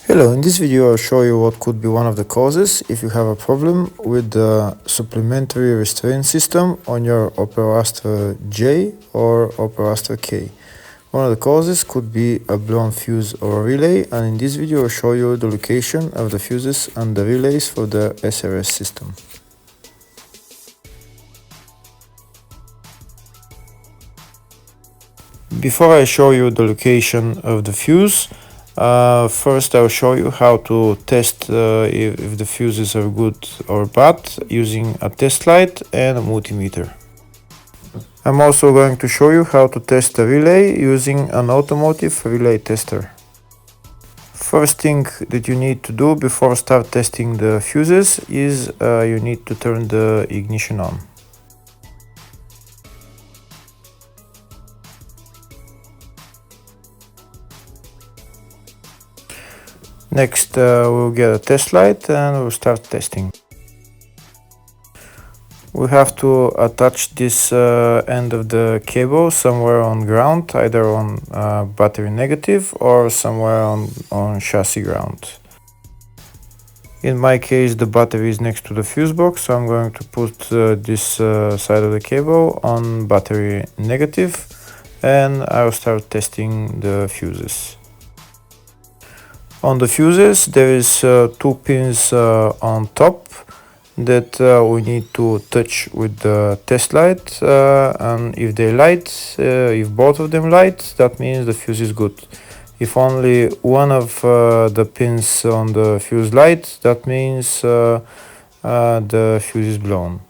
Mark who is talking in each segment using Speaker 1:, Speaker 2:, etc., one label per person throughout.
Speaker 1: Hello, in this video I'll show you what could be one of the causes if you have a problem with the supplementary restraint system on your Opel Astra J or Opel Astra K. One of the causes could be a blown fuse or a relay, and in this video I'll show you the location of the fuses and the relays for the SRS system. Before I show you the location of the fuse, first I'll show you how to test if the fuses are good or bad using a test light and a multimeter. I'm also going to show you how to test a relay using an automotive relay tester. First thing that you need to do before start testing the fuses is you need to turn the ignition on. Next, we'll get a test light and we'll start testing. We have to attach this end of the cable somewhere on ground, either on battery negative or somewhere on chassis ground. In my case, the battery is next to the fuse box, so I'm going to put this side of the cable on battery negative, and I'll start testing the fuses. On the fuses, there is two pins on top that we need to touch with the test light, and if they light, if both of them light, that means the fuse is good. If only one of the pins on the fuse light, that means the fuse is blown.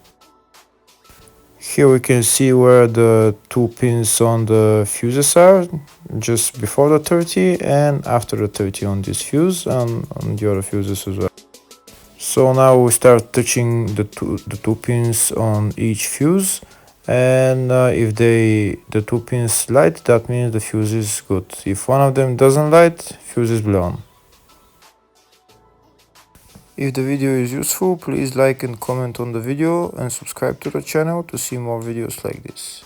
Speaker 1: Here we can see where the two pins on the fuses are, just before the 30 and after the 30 on this fuse and on the other fuses as well. So now we start touching the two pins on each fuse, and if the two pins light, that means the fuse is good. If one of them doesn't light, fuse is blown. If the video is useful, please like and comment on the video and subscribe to the channel to see more videos like this.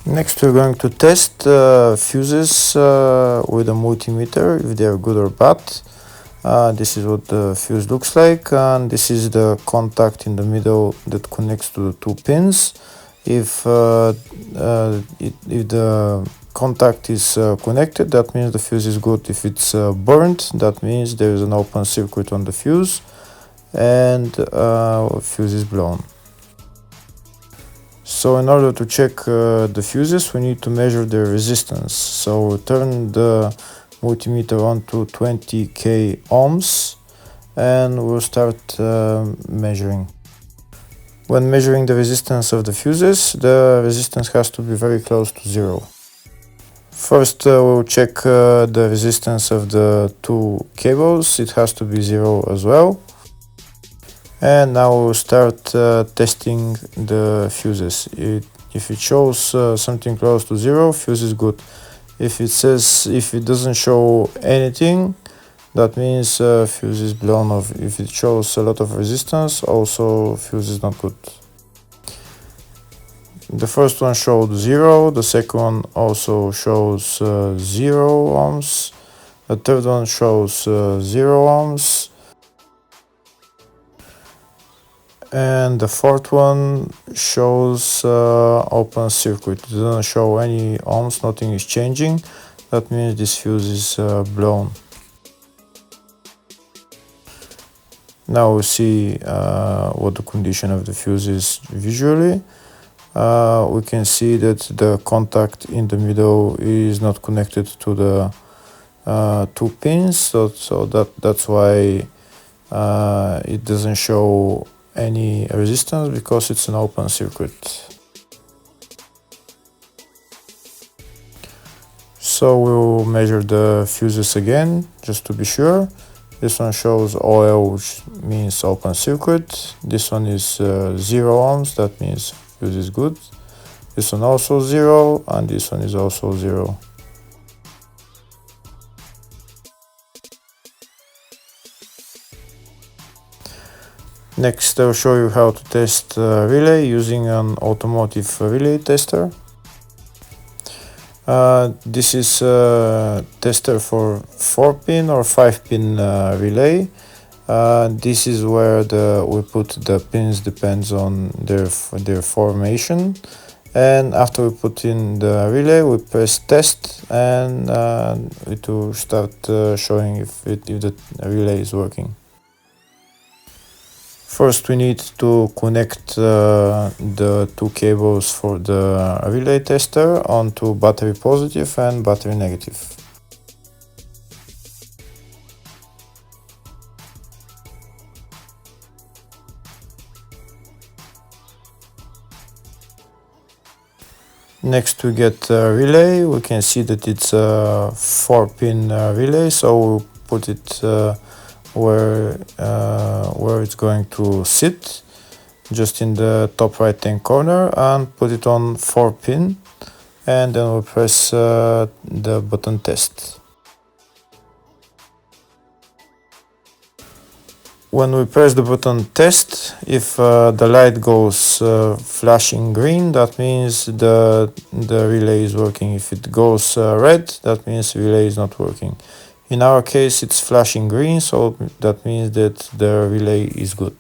Speaker 1: Next, we're going to test fuses with a multimeter, if they are good or bad. This is what the fuse looks like, and this is the contact in the middle that connects to the two pins. If the contact is connected, that means the fuse is good. If it's burnt, that means there is an open circuit on the fuse and fuse is blown. So in order to check the fuses, we need to measure their resistance. So we'll turn the multimeter on to 20k ohms and we'll start measuring. When measuring the resistance of the fuses, the resistance has to be very close to zero. First, we'll check the resistance of the two cables. It has to be zero as well. And now we'll start testing the fuses. If it shows something close to zero, fuse is good. If it doesn't show anything, that means fuse is blown off. If it shows a lot of resistance, also fuse is not good. The first one showed 0, the second one also shows 0 ohms, the third one shows 0 ohms, and the fourth one shows open circuit. It doesn't show any ohms, nothing is changing. That means this fuse is blown. Now we see what the condition of the fuse is visually. We can see that the contact in the middle is not connected to the two pins, so that's why it doesn't show any resistance, because it's an open circuit. So we'll measure the fuses again, just to be sure. This one shows OL, which means open circuit. This one is 0 ohms, that means fuse is good. This one also 0, and this one is also 0. Next, I'll show you how to test relay using an automotive relay tester. This is a tester for 4-pin or 5-pin relay. This is where we put the pins, depends on their formation. And after we put in the relay, we press test, and it will start showing if the relay is working. First, we need to connect the two cables for the relay tester onto battery positive and battery negative. Next, we get a relay. We can see that it's a 4-pin relay, so we'll put it where it's going to sit, just in the top right hand corner, and put it on 4-pin, and then we'll press the button test. When we press the button test, if the light goes flashing green, that means the relay is working. If it goes red, that means the relay is not working. In our case, it's flashing green, so that means that the relay is good.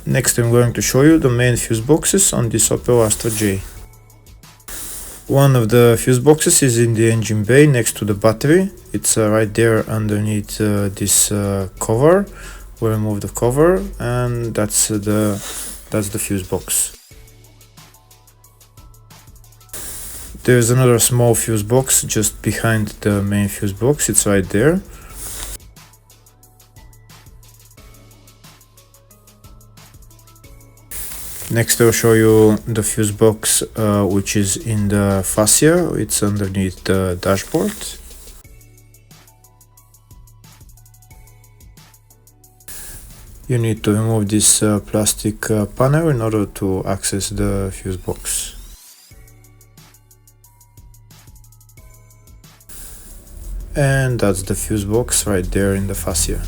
Speaker 1: Next, I'm going to show you the main fuse boxes on this Opel Astra J. One of the fuse boxes is in the engine bay next to the battery. It's right there underneath this cover. We remove the cover, and that's the fuse box. There's another small fuse box just behind the main fuse box. It's right there. Next, I'll show you the fuse box which is in the fascia. It's underneath the dashboard. You need to remove this plastic panel in order to access the fuse box. And that's the fuse box right there in the fascia.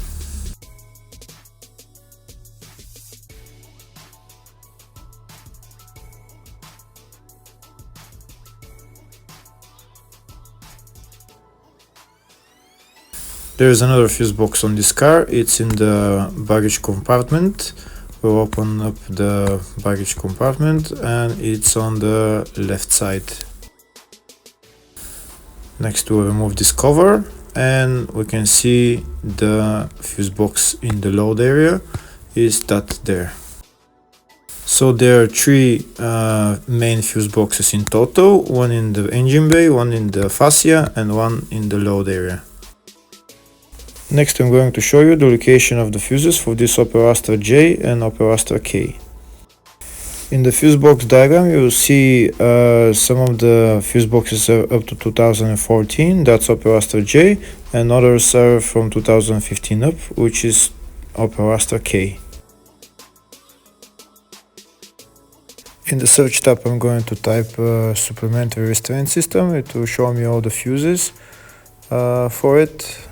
Speaker 1: There's another fuse box on this car. It's in the baggage compartment. We'll open up the baggage compartment, and it's on the left side. Next, we'll remove this cover, and we can see the fuse box in the load area is that there. So there are three main fuse boxes in total, one in the engine bay, one in the fascia, and one in the load area. Next, I'm going to show you the location of the fuses for this Opel Astra J and Opel Astra K. In the fuse box diagram, you will see some of the fuse boxes are up to 2014, that's Opel Astra J, and others are from 2015 up, which is Opel Astra K. In the search tab, I'm going to type supplementary restraint system. It will show me all the fuses for it.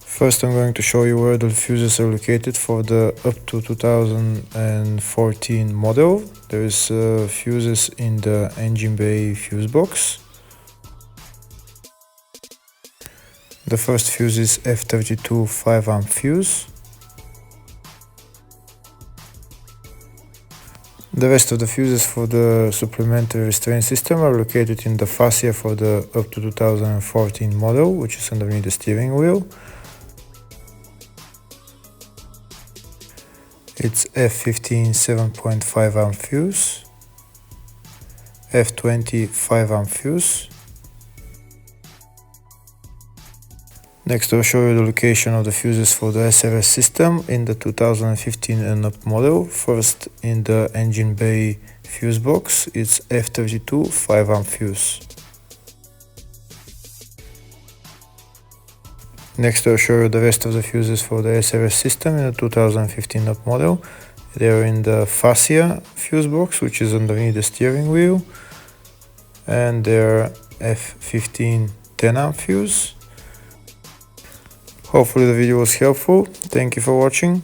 Speaker 1: First, I'm going to show you where the fuses are located for the up to 2014 model. There's fuses in the engine bay fuse box. The first fuse is F32 5-amp fuse. The rest of the fuses for the supplementary restraint system are located in the fascia for the up to 2014 model, which is underneath the steering wheel. It's F15 7.5-amp fuse, F20 5-amp fuse. Next, I'll show you the location of the fuses for the SRS system in the 2015 and up model. First, in the engine bay fuse box, it's F32 5-amp fuse. Next I'll show you the rest of the fuses for the SRS system in the 2015 up model. They are in the fascia fuse box, which is underneath the steering wheel, and they're F15 10-amp fuse. Hopefully the video was helpful. Thank you for watching.